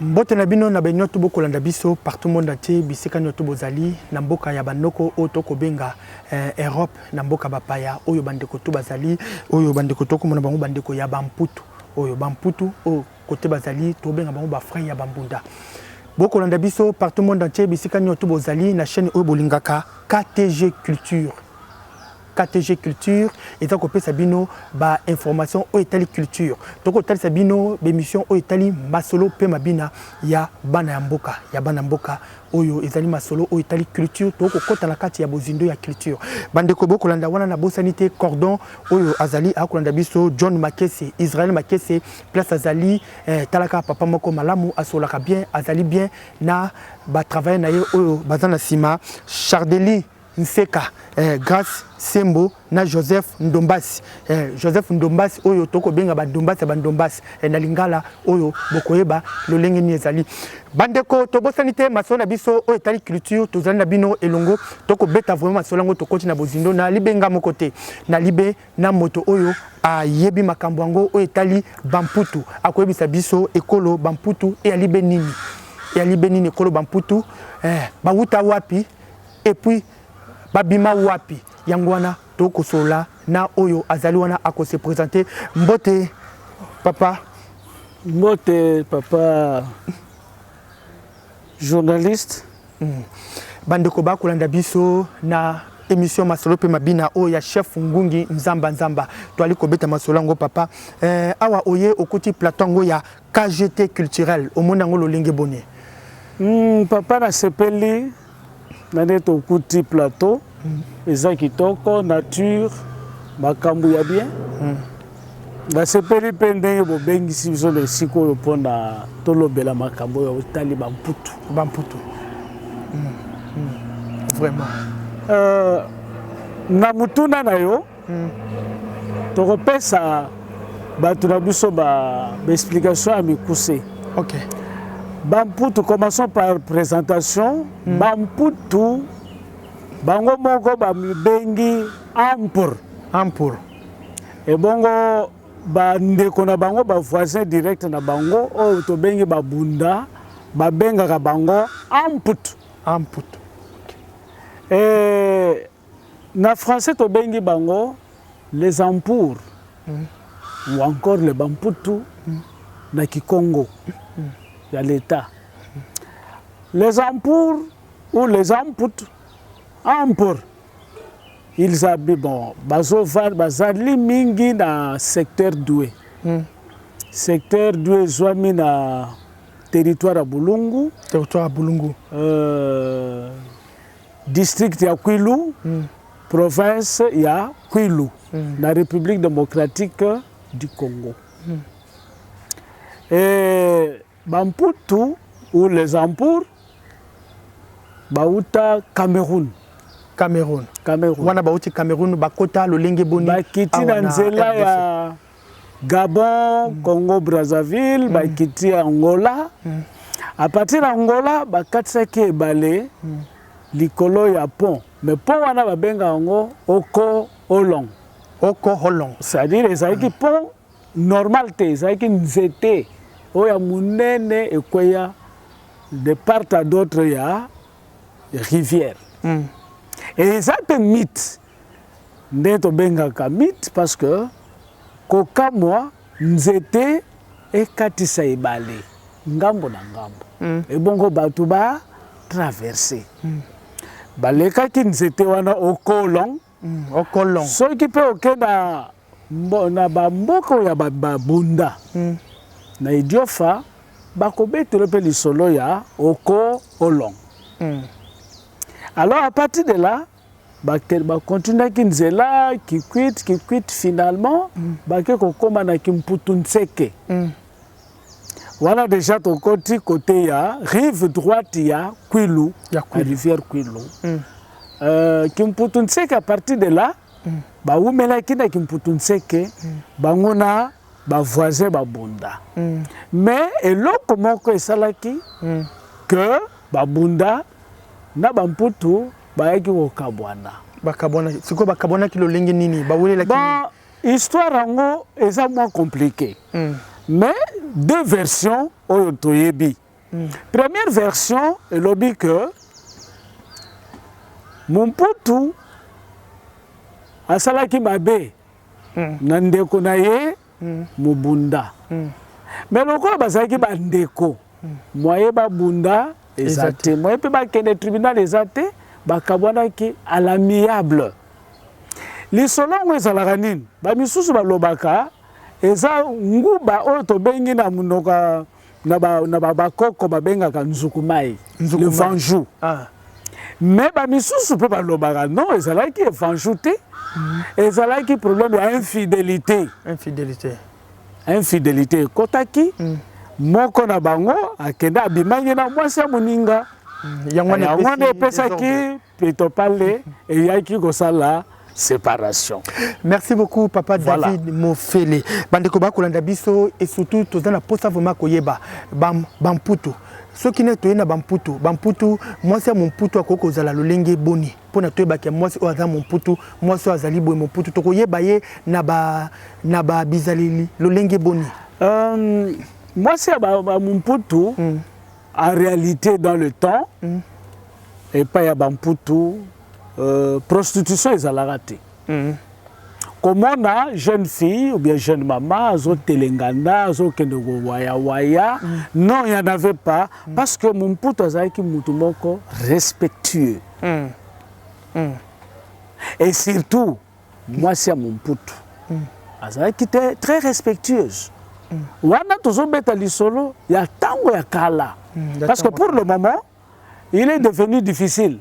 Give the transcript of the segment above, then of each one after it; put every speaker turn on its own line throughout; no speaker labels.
Mbote na bino na benyoto bokolanda biso partout monde entier bisika nyoto bozali na mboka ya banoko otoko benga Europe na mboka bapaya oyo bandeko to bazali oyo bandeko to komona bango bandeko ya bamputu oyo bamputu o côté bazali to benga bango ba frère ya bambunda bokolanda biso partout monde entier bisika nyoto bozali na chaîne oyo bolingaka KTG Culture. KTG Culture et donc on peut sabino ba information o etali culture donc on tali sabino émission o etali masolo pe mabina ya bana mboka oyo ezali masolo o etali culture donc kota na kati ya bozindo ya culture bandeko bokolanda wana na bosanité cordon oyo azali akolanda biso John Makese Israël Makese place azali talaka papa moko malamu asolaka bien azali bien na ba travailler na ye oyo bazana sima Chardeli Nseka grâce Sembo na Joseph Ndombasi Joseph Ndombasi oyo toko benga bandombasi na lingala oyo bokoyeba lolenge ni ezali bandeko tobosanité masona biso o etali culture tozali na bino elongo toko beta vraiment masolango tokoti na bozindo na libenga mokote na libe na moto oyo ayebi makambo yango o etali bamputu akoyebisa biso ekolo bamputu e alibe nini ekolo bamputu bawuta wapi et puis babima wapi yangwana toko sola na oyo azali wana ako se présenter mbote papa
journaliste
bandeko bakolanda biso na émission masolo pe mabina oyo ya chef Ngungi Nzamba to ali kobeta masolo ngo papa awa oye okuti plateau ya KGT culturel omona ngo lolenge bonne
papa na sepeli naneto okuti plateau eza kitoko nature makambo ya bien basepeli mpe ndenge bobengisi biso na esika oyo mpona tolobela makambo oyo otali bamputu
vraiment
na mutuna na yo tokopesa bato na biso baexplication ya mikuse
ok
bamputu commençons par présentation bamputu bango moko bamibengi ampur et bongo bandeko na bango bavoisin direct na bango oyo tobengi babunda babengaka bango amputu et na français tobengi bango les ampours ou encore les bamputu na kikongo ya l'état les ampours ou les amputu ampur ils habitent bon bazali mingi na secteur doué secteur doué zwami na territoire ya Bulungu district ya Kwilu province ya Kwilu na République démocratique du Congo et bamputu ou les ampours bauta Cameroun
wana bauti Cameroun bakota lolenge boni
bakiti na nzela ya Gabon Congo Brazzaville bakiti Angola à partir d'Angola bakatisaki ebale likolo ya pont mais pont wana babenga yango oko holong c'est-à-dire ezalaki pont normal te ezalaki nzete oyo ya munene ekweya de part à d'autre ya rivière et ça te mythe nde tobengaka mythe parce que kokamwa nzete ekatisa ebale ngambo na ngambo ebongo bato ba traverser balekaki nzete wana okolong soki mpe okenda na bamboka ya babunda na idiofa bakobetelo mpe lisolo ya okolong alors à partir de là continue ki nzela kikwit finalement bake kokoma na kimputu nseke wana déjà tokoti côté ya rive droite ya Kwilu ya rivière Kwilu kimputu nseke à partir de là baumelaki na kimputu nseke bango na bavoisin babunda mais eloko moko esalaki que babunda na bamputu bayaki kokabwana
siko bakabwana kilo lenge nini bawulela
kini histoire yango eza moins compliqué mais deux versions oyo toyebi Première version, elobi que Mobutu asalaki mabe na ndeko na ye Mubunda. Mais lokola bazalaki bandeko moye babunda ezate moye pe bakende tribunal ezate bakabwanaki à l'amiable. Lisolongo ezalaka nini bamisusu balobaka eza nguba oyo tobengi na munoka na bakoko babengaka nzukumai le vanjou. Mais bamisusu pe balobaka non ezalaki vanjou te ezalaki problème ya infidélité kotaki moko na bango akenda abimangi na mwasi ya moninga yango nde epesaki petopale eyaki kosala séparation.
Merci beaucoup Papa David Mofele. Bandeko bakolanda biso et surtout tozana posa vraiment koyeba bamputu. Ce qui n'est pas na bamputu moi c'est mon putu akoko ozala lolenge boni pona toyeba ke moi c'est oza mon putu moi c'est azali boy mon putu to koyeba ye na ba bizalili lolenge boni.
Moi c'est mon putu en réalité dans le temps et pas ya bamputu prostitution ezalaka te. Comme on a jeune fille ou bien jeune maman, zo telengana, zo kende waya, non, il n'y en avait pas parce que mon putu azalaki mutu moko respectueux. Et surtout, moi c'est mon putu. Azalaki très respectueuse. Wana tozo beta lisolo ya tango ya kala. Parce que pour le moment, il est devenu difficile.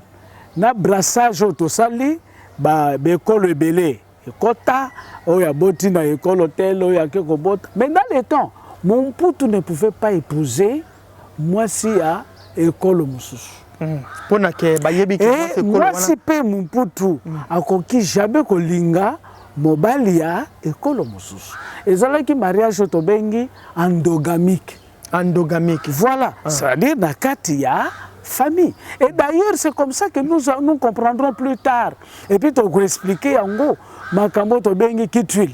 Na brassage autosali ba école belé kota oya boti na école hôtel oya keko bota. Mais dans les temps mon putu ne pouvait pas épouser moi si à école mususu
pona ke bayebi ke
moi si pe mon putu akoki jamais kolinga mobali ya école mususu ezalaki mariage tobengi endogamique voilà c'est-à-dire na kati ya famille. Et d'ailleurs, c'est comme ça que nous comprendrons plus tard. Et puis, tu vas expliquer en gros, Makambo Tobengi Kitwil.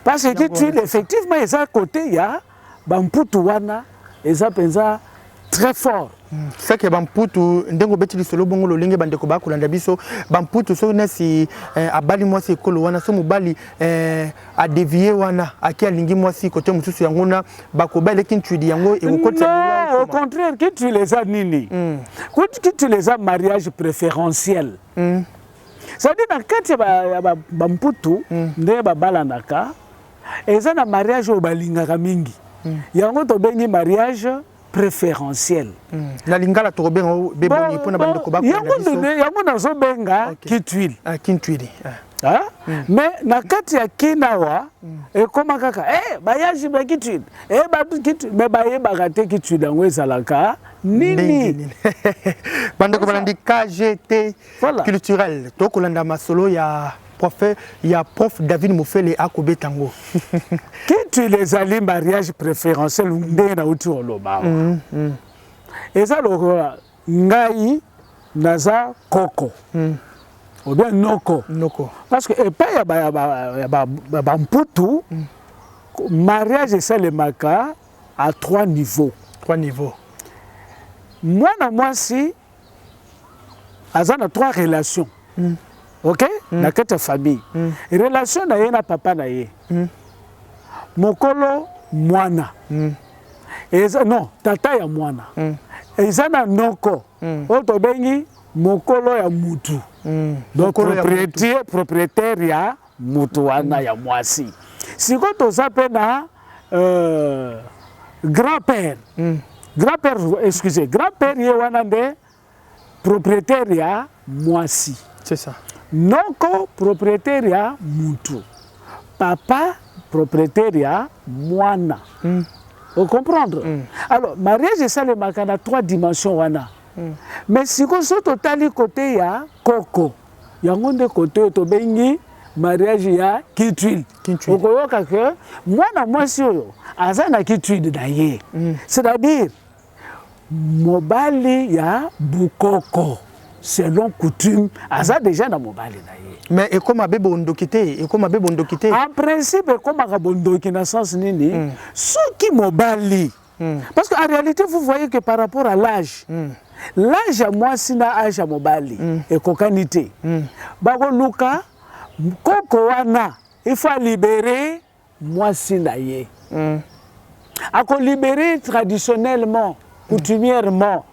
Parce que Kitwil, effectivement, il y a à côté, il y a Bamputu Wana, et ça pensa très fort.
C'est que Bamputu, ndengo beti lisolo bongo lo linge bandeko ba kolanda biso Bamputu so na si abali mwasi ekolo wana so mobali a dévier wana aki alingi mwasi côté mususu yango na bakobale kinchudi yango e okotsa
non au contraire kintu les a nini kintu les a mariage préférentiel c'est-à-dire dans kati ba Bamputu nde ba balandaka eza na mariage o balingaka mingi yango to bengi mariage préférentiel.
La lingala to benga beboni pona bandeko ba
ko yango nazo benga kitwili.
Kitwili.
Mais na kati ya kinawa e koma kaka bayaji ba kitwili. Ba kitwili mais ba ye ba kate kitwili ngo ezalaka nini.
Bandeko balandi KGT culturel to kolanda masolo ya prof David Mofele akobetango.
Qui tu les alliés mariage préférentiel ndé na uti oloba. Eza lokola ngai naza koko. Ou bien noko. Parce que pas ya ba mputu mariage c'est le maka à 3 niveaux. Moi na moi si azana 3 relations. OK? Na kete famille. Relation na ye na papa na ye. Mokolo mwana. Non, tata ya mwana. Eza na noko. Oto bengi mokolo ya mutu. Donc propriétaire ya mutu wana ya mwasi. Siko toza pe na grand-père. Grand-père, excusez, grand-père ye wana nde propriétaire ya mwasi.
C'est ça.
Noko propriétaire ya mutu. Papa propriétaire ya mwana. Vous comprendre? Alors, mariage ça le makana 3 dimensions wana. Mais si on saute totali côté ya koko. Yango nde côté to bengi mariage ya kitwil. Okoyoka que mwana mwasi oyo azana kitwil na ye. C'est-à-dire mobali ya bukoko. Selon coutume, aza déjà na mobali na ye.
Mais et comme abe bondokité,
en principe comme abe bondoki na sens nini, soki mobali Parce qu'en réalité, vous voyez que par rapport à l'âge, l'âge à moi, c'est l'âge à Mobali et Kokanité. Bago Luka, Kokoana, il faut libérer moi, c'est naïe. À libérer traditionnellement, coutumièrement.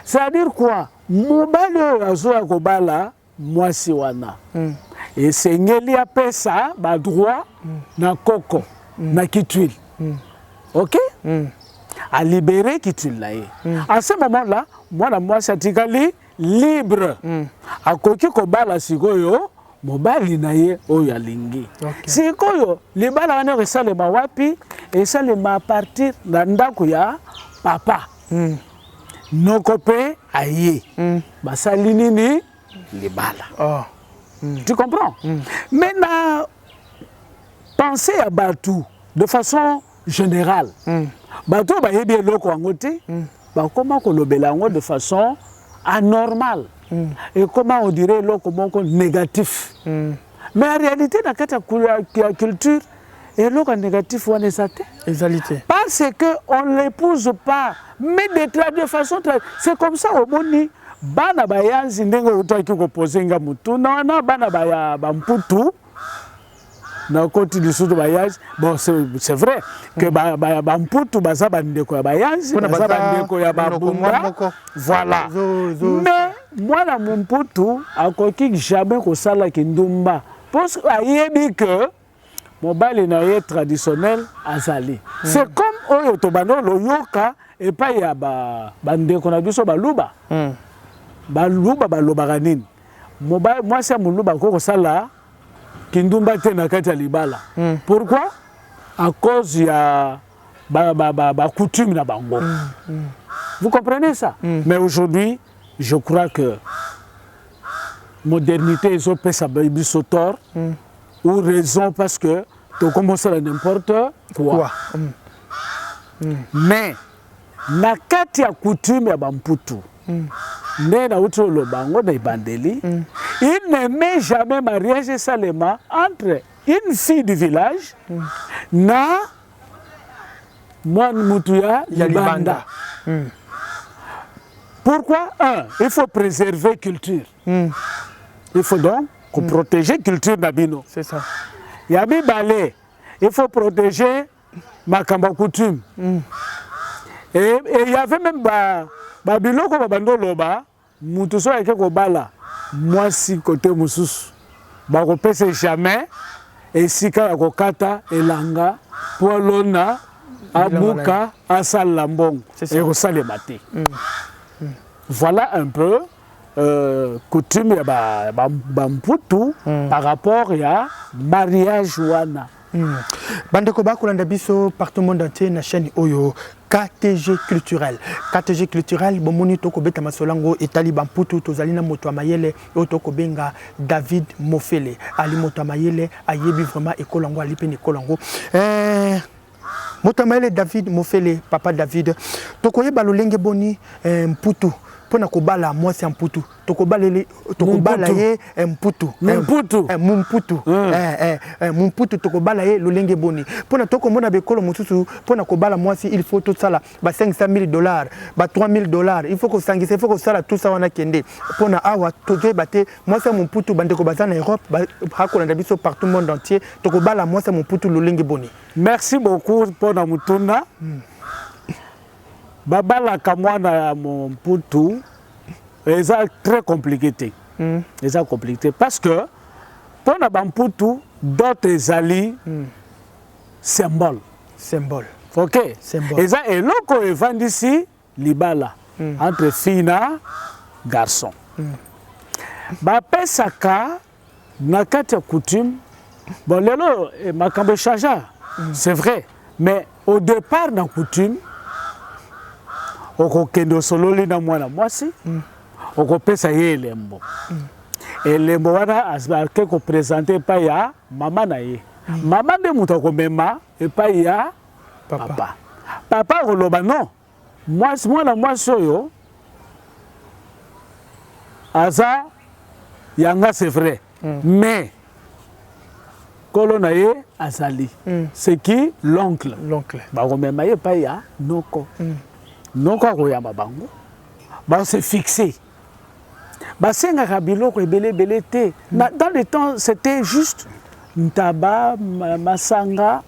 C'est-à-dire quoi? Mobali azoa kobala, moi, c'est wana. Et c'est ngeli appelle ça, ba droit, na koko, na kitwil. Ok? À libérer kitwil là. À ce moment-là, moi, c'est libre. À koki kobala sigoyo, mobali na ye oyo alingi. Sikoyo, libala wana esalema wapi? Esalema à partir na ndako ya papa. Noko pe aye. Basali nini? Libala. Tu comprends? Maintenant, pensez à Batou de façon générale. Batou ba yebi eloko angote, ba comment kolobela ngo de façon anormale. Et comment on dirait eloko moko négatif. Mais en réalité, dans la culture, eloko négatif on est parce qu'on ne l'épouse pas, mais de façon c'est comme ça au monde. Bana bayanzi ndenge utaki kopozenga mutu na bana baya bamputu na côté du sud bayanzi. Bon, c'est vrai que bamputu baza bandeko ya bayanzi, baza bandeko ya babunda, voilà. Mais moi na mputu akoki jamais kosala kindumba parce que ayebi que mobali na ye traditionnel azali. C'est comme oyo tobano loyoka et pas ya bandeko na biso baluba. Baluba balobaka nini? Moi c'est mon luba ko sala kindumba te na kati ya libala. Pourquoi? À cause ya ba coutume na bango. Vous comprenez ça? Mais aujourd'hui, je crois que modernité ils ont ça biso tort ou raison parce que tu commences à n'importe quoi. Mais na kati ya coutume ya bamputu. Nena utro lo bango na ibandeli, il ne met jamais mariage seulement entre une fille du village na moi mutuya libanda. Pourquoi? Il faut préserver culture. Il faut donc protéger culture nabino.
C'est ça.
Yabi balé, il faut protéger ma kamba coutume. Et il y avait même Babiloko babando loba mutu so yake ko bala moi si côté mususu ba ko pese jamais et sika ya ko kata elanga polona abuka asala mbongo et ko sale maté. Voilà un peu coutume ya bamputu par rapport à mariage wana.
Bandeko bakolanda biso partout monde entier na chaîne oyo KTG culturel. KTG culturel bomoni toko beta masolango etali bamputu tozali na moto amayele otoko benga David Mofele. Ali moto amayele ayebi vraiment ekolango ali pe ekolango. Moto amayele David Mofele, papa David. Toko yeba lolenge boni mputu pona kobala mwasi ya mputu tokobala ye mputu mputu tokobala ye lolenge boni pona tokomona bekolo mosusu pona kobala mwasi il faut tout ça là ba $500,000 ba $3,000 il faut que sangisa il faut que ça tout ça wana kende pona awa toje bate mwasi ya mputu bandeko bazana Europe hakolanda biso partout monde entier tokobala mwasi ya mputu lolenge boni.
Merci beaucoup pona mutuna. Babala kamwana mon putu c'est très compliqué. C'est compliqué parce que pour na bamputu d'autres alliés symbole. OK.
Symbole.
Et ça est loko evandisi libala entre fille na garçon. Ba pesaka na kati ya coutume bon lelo makambo chaja. C'est vrai, mais au départ na coutume oko kendo sololi na mwana mwasi oko pesa ye elembo elembo wana asba ko présenter pa ya mama na ye mama de muto ko mema e pa ya papa oloba non mwasi mwana mwasi oyo aza yanga c'est vrai mais nkolo na ye azali c'est qui l'oncle bakomema ye epai ya noko noko akoyamba bango base fixe basengaka biloko ebele te dans le temps c'était juste ntaba masanga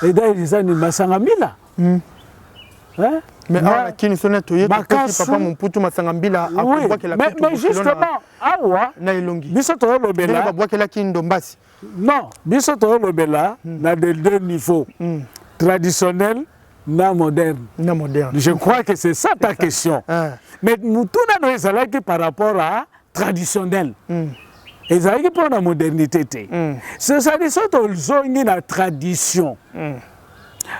et d'ailleurs masanga mila
hein mais ah kini sona toye papa mon putu masanga mbila akobwakela
mais justement awa
na ilongi
biso to lobela
babwakela kindo mbasi
non biso to lobela na de deux niveaux traditionnel na moderne je crois que c'est ça ta question mais mutuna no ezalaki par rapport à traditionnel ezalaki pour la modernité c'est ça dit soto zongi na tradition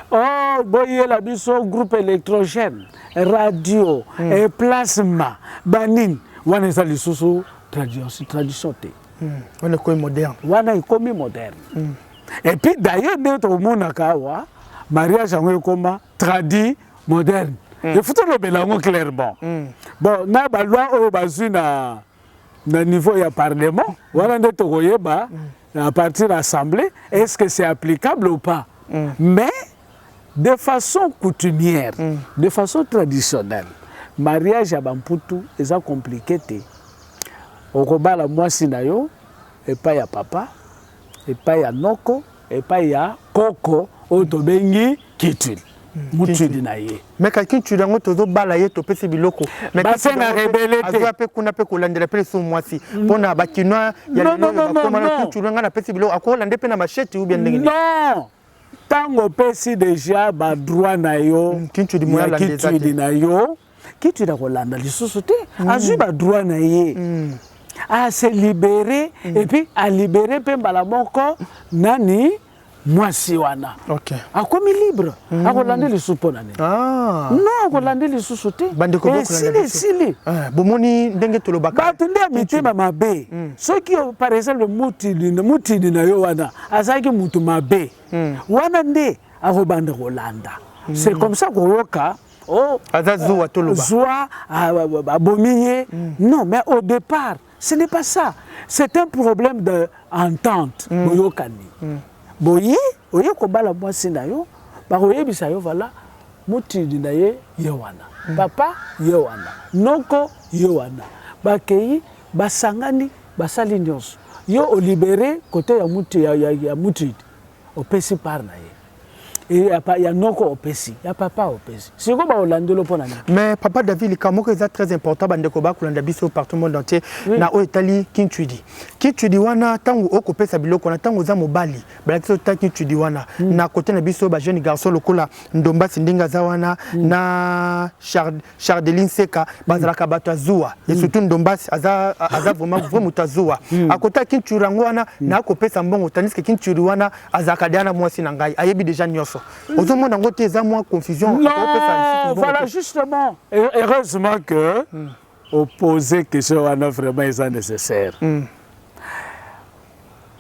oh boye la biso groupe électrogène radio et plasma banin wana ezali lisusu tradition te
wana ko moderne
wana ikomi moderne et puis d'ailleurs ndeto omonaka awa mariage yango ekoma tradi moderne il faut le belango clairement bon na balwa oyo bazwi na niveau ya parlement wana ndeto koyeba à partir de l'assemblée est-ce que c'est applicable ou pas mais de façon coutumière de façon traditionnelle mariage ya bamputu eza compliqué te okobala mwasi na yo epai ya papa epai ya noko epai ya koko oyo tobengi kituli mutuli na ye
mais kaki tu dango tozo bala ye to pesi biloko mais
basenga rebele te
azo pe kuna pe kolandela pe so mwasi pona bakinoa ya lelo bakoma na kituli nga na pesi biloko akolande pe na machete ou bien ndenge
non tango pesi déjà ba droit na yo
kituli moya la
kituli na yo kituli da kolanda lisusu te azu ba droit na ye à se libérer et puis à libérer pe mbala moko nani mwasi wana akomi libre akolande lisusu pona ne non akolande lisusu te
bandeko bokolanda
sili
bomoni ndenge tolobaka
bato nde mitema mabe soki par exemple mutili na yo wana azalaki mutu mabe wana nde akobanda kolanda c'est comme ça koyoka oh
azazuwa toloba
zwa abomiye non mais au départ ce n'est pas ça c'est un problème d'entente boyokani boye oye kobala mwasi na yo bakoyebisa yo vala mutili na ye wana papa ye wana noko ye wana bakei basangani basali nyonso yo olibere kote ya mutili opesi par na ye et ya noko opesi ya papa opesi siko ba olandelo pona na
mais papa David kamoko est très important bandeko ba kulanda biso partout monde entier na o etali kinchudi wana tangu okopesa biloko na tangu za mobali balakisa ta kinchudi wana na côté na biso ba jeune garçon lokola ndomba sindinga za wana na Chardeline Seka bazalaka bato azua et surtout ndomba aza vraiment mutazua akota kinchurango wana na okopesa mbongo tandis que kinchudi wana azaka diana mwasi na ngai ayebi déjà nyonso ozomona ngote eza mwa confusion
voilà justement heureusement que opposer question wana vraiment est nécessaire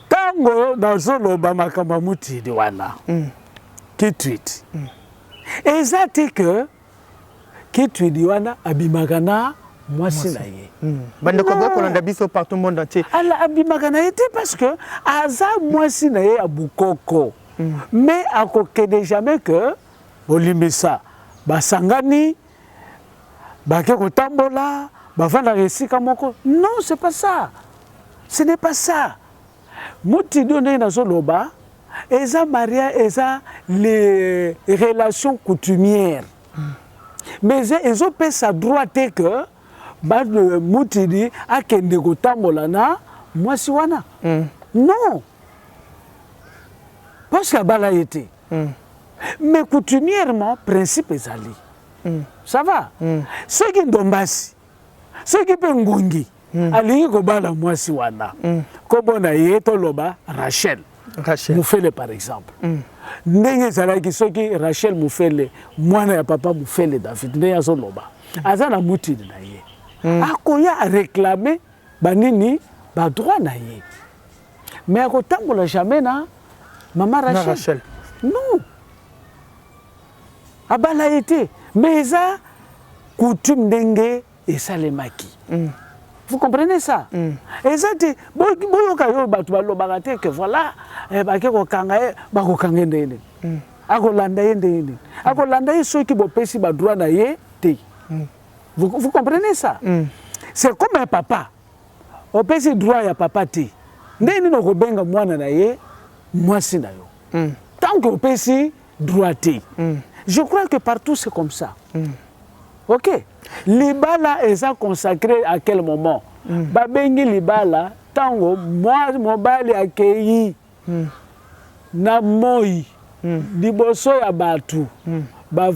tango nazoloba makambo mutili wana kitwiti eza te que kitwiti wana abimaka na mwasi na ye
bandeko bokolanda biso partout monde entier
ala abimaka na ye te parce que aza mwasi na ye abukoko mais akokende jamais que bolimisa basangani bake kotambola bavanda esika moko non c'est pas ça ce n'est pas ça mutili ndenge nazoloba eza maria eza les relations coutumières mais ezopesa droit te que mutili akende kotambola na mwasi wana non parce que bala été mais coutumièrement principe ezali ça va ceux qui ndombasi ceux qui pengungi alingi kobala mwasi wana kobona ye toloba Rachel Mufele par exemple ndenge ezalaki soki Rachel Mufele mwana ya papa Mufele David ndenge azoloba aza na mutili na ye akoya réclamer banini ba droit na ye mais akotambola jamais na Maman Rachel. Non. Abala été. Mais ça, coutume dengue et salemaki. Vous comprenez ça? Et ça, c'est bon, que voilà, vous comprenez ça? C'est comme un papa. On peut se droit à papa té. Ndeni no kobenga mwana na ye, mwasi na yo. Tant qu'on peut se droiter. Je crois que partout c'est comme ça. OK. Libala est consacré à quel moment? Babengi libala tango moi mobali akei na moi liboso ya batu. Ba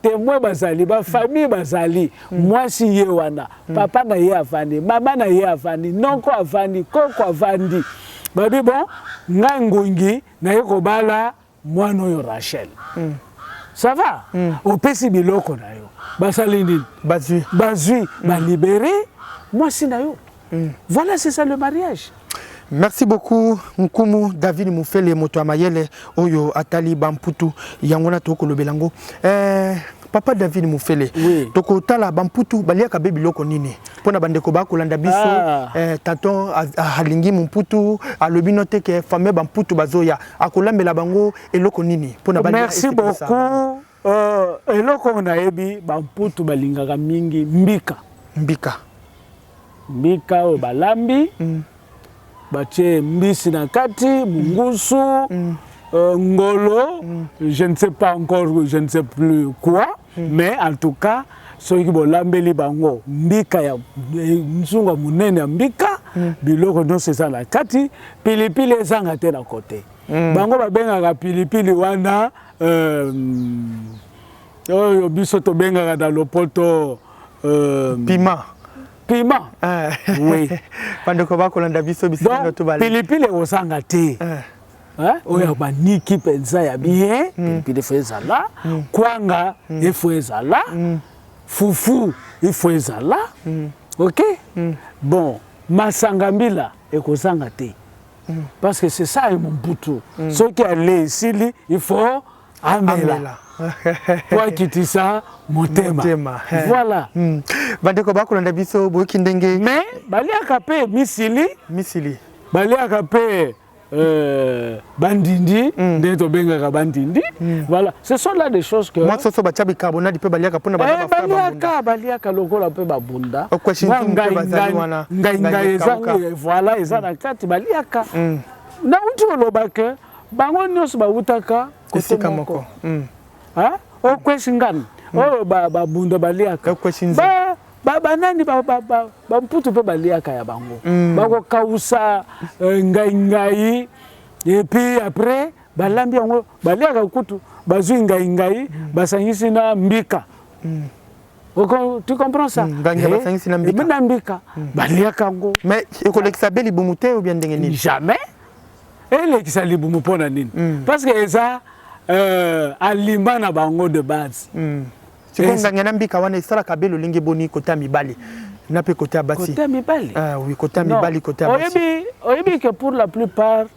témoin bazali, ba famille bazali, moi si ye wana, papa na ye avandi, maman na ye avandi, nonko avandi, koko avandi. Ba di bon, ngangongi na ye kobala mwana yo Rachel. Ça va? Au pesi biloko na yo. Basali nini? Bazui, ba libéré, moi si na yo. Voilà, c'est ça le mariage.
Merci beaucoup Nkumu David Mufele moto amayele oyo atali bamputu yangona toko lobelango. Papa David Mufele toko tala bamputu baliaka bebi loko nini pona bandeko ba kolanda biso taton halingi mputu alobino teke fameux bamputu bazoya akolambela bango eloko nini pona baliaka.
Merci beaucoup. Eloko na ebi bamputu balingaka mingi mbika o balambi batie mbisi na kati mungusu ngolo je ne sais pas encore, je ne sais plus quoi, mais en tout cas ceux qui bolambeli bango mbika ya nsunga munene ya mbika biloko no c'est ça na kati pilipili ezanga te na côté bango babengaka pilipili wana oyo biso to bengaka dans le poto piment. Oui.
Pandeko ba kolanda biso biso to bale.
Pilipili osanga te. Oya ba niki penza ya bien, pilipili fezala, kwanga efezala, fufu efezala. OK? Bon, masangambila ekozanga te. Parce que c'est ça mon butu. Ceux qui allaient ici, il faut amela. Quoi quitter ça, motema. Voilà.
Bandeko ba kolanda biso boki ndenge.
Mais baliaka pe misili. Baliaka pe bandindi, d'être benga bandindi. Voilà. Ce sont là des choses que.
Moi, ce sont des bicarbonate pe baliaka pona
baliaka lokola pe babunda. Voilà, ils en kati baliaka. Na uti olobaka bango nyos ba utaka
côté moko.
O kwesingani o babunda baliaka banani bamputu pe baliaka ya bango bako kausa ngai et puis après balambi yango baliaka kutu bazui ngai basangisi na mbika. Tu comprends ça? Mbika baliaka ngo
mais ekolekisa beli bumute ou bien ndenge
jamais elekisa libumu pona nini parce que ça aliment na bango de base.
Sikonga ngana mbika wana isala kabelo lingi boni kota mibali. Na pe kota basi.
Kota mibali.
Oui, kota mibali kota basi.
Oyebi que pour la plupart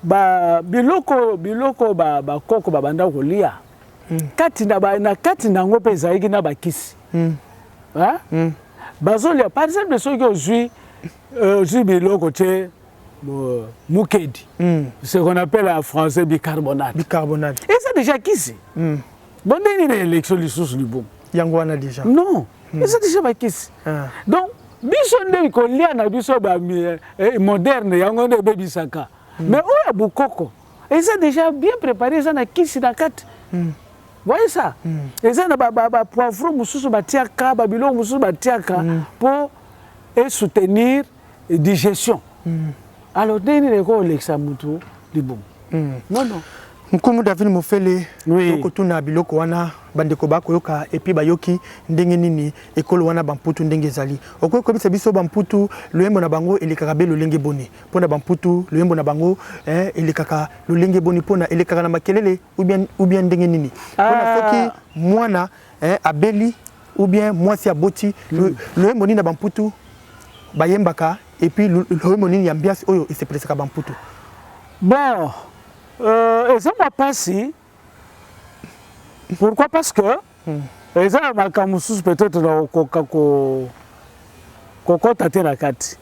biloko ba koko ba banda kolia. Kati na ngo pe zaiki na bakisi. Bazolia par exemple ceux qui ont biloko che Moukedi, ce qu'on appelle en français bicarbonate. Et ça déjà qui c'est? Bon, il y a une élection de source du bon.
Yangwana déjà.
Non, et ça déjà qui c'est? Donc, bisonde ko liana biso ba moderne yango de baby saka. Mais où a bukoko? Et ça déjà bien préparé ça na kisi na kat. Voyez ça? Et ça na ba poivron mususu ba tiaka, ba biloko mususu ba tiaka pour soutenir digestion. Alors, dès que l'exa mutu libum. Non.
Nkumu David Mufele toko tuna biloko wana bandeko bako yoka epi bayoki ndenge nini ekolo wana bamputu ndenge zali. Okoyo kobisa biso bamputu loyembo na bango elekaka be lolenge boni. Pona bamputu loyembo na bango elekaka lolenge boni pona elekaka na makelele ou bien ndenge nini. Pona soki mwana abeli ou bien mwasi aboti loyembo ni na bamputu bayembaka et puis le monini yambias oyo et c'est presque bamputu.
Bon, et ça m'a passé. Pourquoi? Parce que et ça m'a camusous peut-être dans kokako Coco Tate Rakati.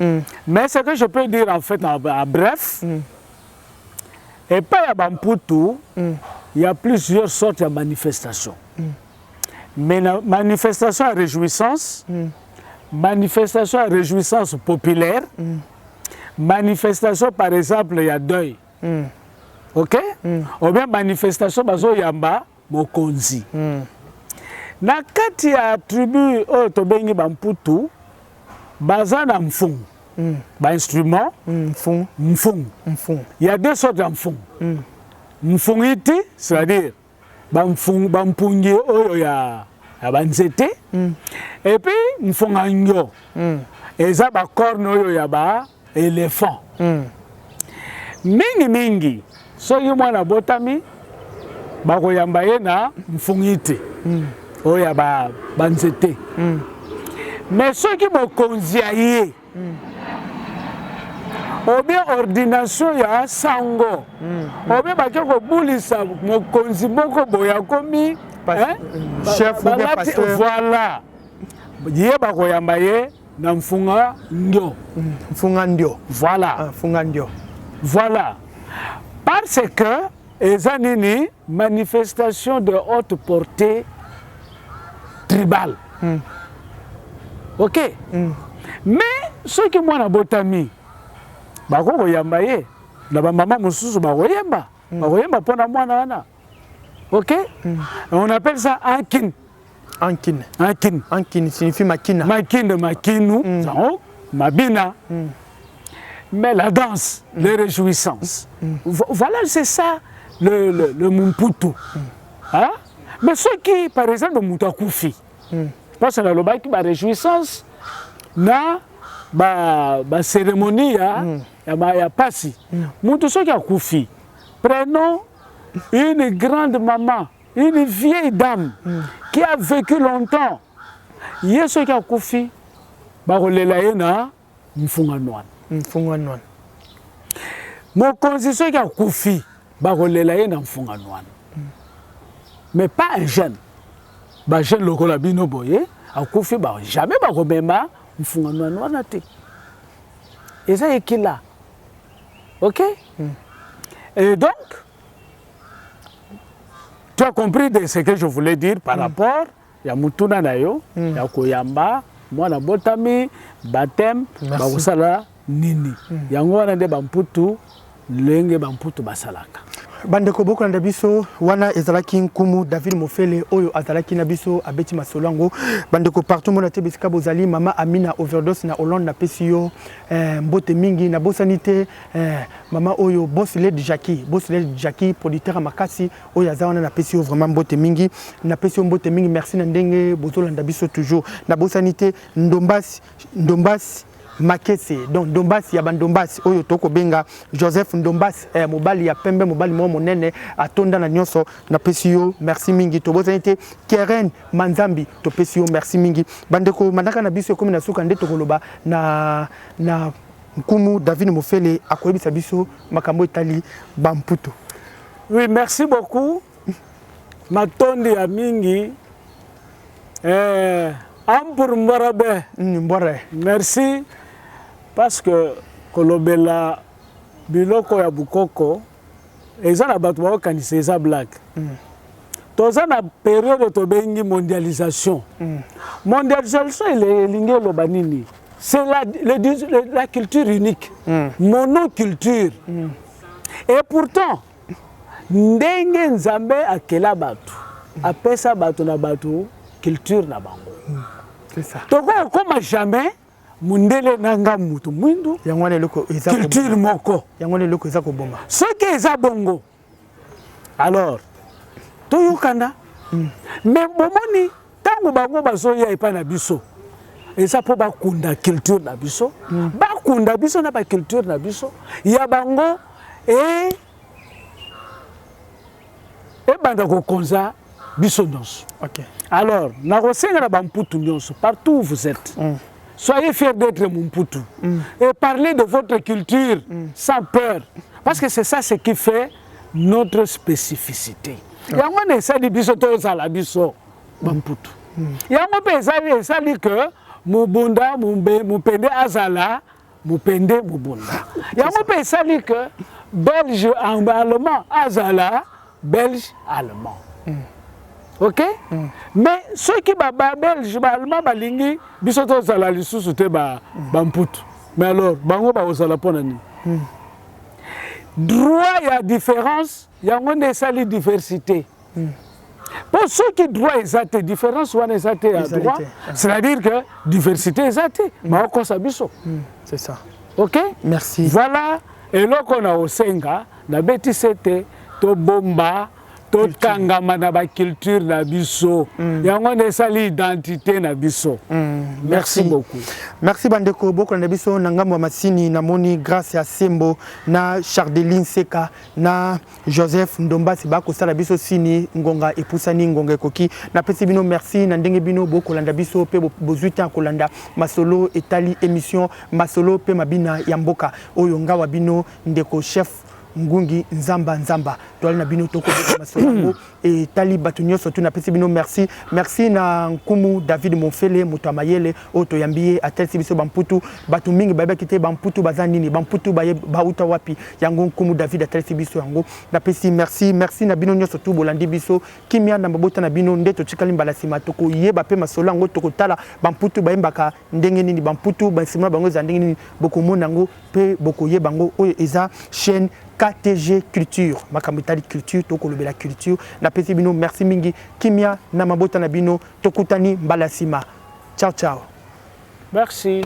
Mais ce que je peux dire en fait en bref, et pas à Bamputu, il y a plusieurs sortes de manifestations. Mais la manifestation à réjouissance, manifestation à réjouissance populaire, manifestation par exemple il y a deuil. Ok? Ou bien manifestation bazo yamba mokonzi. Na kati ya tribu tobengi Bamputu, baza na mfung. Ba instrument mfung. Il y a deux sortes de mfung. Mfungiti, c'est-à-dire bampungi oyo ya banzete. Et puis mfungangyo. Eza ba corne oyo ya ba éléphant. Mingi soki mwana botami bakoyamba ye na mfungiti oyo ya banzete. Mais soki mokonzi aye ou bien ordination ya sango ou bien bake kobulisa mokonzi moko boya komi
chef ou bien pasteur,
voilà ye bakoyamba ye na mfunga ndio. Voilà. Voilà. Parce que eza nini manifestation de haute portée tribale. Ok? Mais ceux qui m'ont botami, bako yamba ye, na ba mama mususu bako yamba pona mwana wana. Ok? On appelle ça ankin. Ankin signifie makina. Makinu, mabina. Mais la danse, les réjouissances. Voilà, c'est ça le Mumputu. Hein? Mais ceux qui, par exemple, le Moutakufi, parce que le bac la réjouissance, na cérémonie ya pasi. Moutou ceux qui a koufi, prenons une grande maman, une vieille dame qui a vécu longtemps. Il y a ceux qui a koufi, barolela na mfunga noan. Mokonzi ceux qui a koufi, barolela na mfunga noan. Mais pas un jeune. Ba jeune lokola bino boye, a koufi ba jamais ba robema mfunga noan na te. Et ça est là. OK? Et donc, tu as compris de ce que je voulais dire par rapport à Mutuna Nayo, ya Koyamba, moi na botami, baptême, bakosala nini. Yango wana nde Bamputu, lenge Bamputu basalaka.
Bandeko bokolanda biso wana ezalaki nkumu David Mofele oyo azalaki na biso abeti masolango bandeko partout mona te bisika bozali mama Amina overdose na Hollande na pesio mbote mingi na bosanité mama oyo boss led Jackie producteur makasi oyo azawana na pesio vraiment mbote mingi na pesio mbote mingi merci na ndenge bozolanda biso toujours na bosanité Ndombas Makese donc Ndombas ya bandombas oyo toko benga Joseph Ndombas mobali ya pembe mobali mo monene atonda na nyonso na pesio merci mingi to bozanité Keren Manzambi to pesio merci mingi bandeko mandaka na biso comme na suka nde tokoloba na nkumu David Mofele akoyebisa biso makambo etali Bamputu.
Oui, merci beaucoup. Matondi ya mingi Ampur Mbarabe. Merci. Parce que Kolobela Biloko ya Bukoko eza na bato ba kanisa eza blague. Toza na période to bengi mondialisation. Mondialisation ile lingelo banini. C'est la culture unique. Monoculture. Et pourtant ndenge nzambe akela bato. Apesa bato na bato culture na bango.
C'est ça.
Toko comme jamais mundele nanga mutu mwindu
yangwane loko eza
culture moko
yangwane loko eza ko bomba
ce qui est bongo alors to yukanda mais bomoni tango bango bazoya epa na biso eza po bakunda culture na biso bakunda biso na ba culture na biso ya bango banda ko konza biso nyonso.
OK.
Alors na kosenga na Bamputu nyonso partout où vous êtes. Soyez fiers d'être Mumputu et parlez de votre culture sans peur. Parce que c'est ça ce qui fait notre spécificité. Yango ne sali biso to sala biso Bamputu. Yango pe sali que mubunda mupende azala mupende mubunda yango pe sali que belge allemand azala belge allemand OK mais ceux qui ba belge ba allemand balingi biso to zala lisusu te ba mputu mais alors bango ba ozala pona ni droit ya différence yango ne sali diversité pour ceux qui droit exact différence ou exact à droit c'est-à-dire que diversité exact mais on biso
c'est ça.
OK
merci.
Voilà et là qu'on a au senga na beti c'était to bomba to kangama na ba culture na biso yango ne sali identité na biso. Merci beaucoup.
Merci bandeko boko na biso na ngambo masini na moni grâce à Sembo na Chardeline Seka na Joseph Ndombasi bako sala biso sini ngonga epusani ngonga ekoki na pesi bino merci na ndenge bino boko landa biso pe bozuita kolanda masolo etali émission masolo pe mabina ya mboka oyo ngawa bino ndeko chef Ngungi Nzamba toali na bino toko masolo et tali batunyo surtout na pesi bino merci na Nkumu David Monfele muto mayele oto yambie atelsi biso bamputu batu mingi baba kite bamputu bazanini bamputu ba uta wapi yango Nkumu David atelsi biso yango na pesi merci na bino nyoso tu bolandi biso kimia na mabota na bino ndeto tikali mbala sima toko yeba pe masolo yango toko tala bamputu bayembaka ndenge nini bamputu basima bango za ndenge nini boko monango pe boko yebango oyo eza chaîne KTG Culture, Makamitali Culture, Toko Lobela Culture, na pesi bino, merci mingi, kimia, na mabota na bino, Tokutani Mbalasima. Ciao, ciao.
Merci.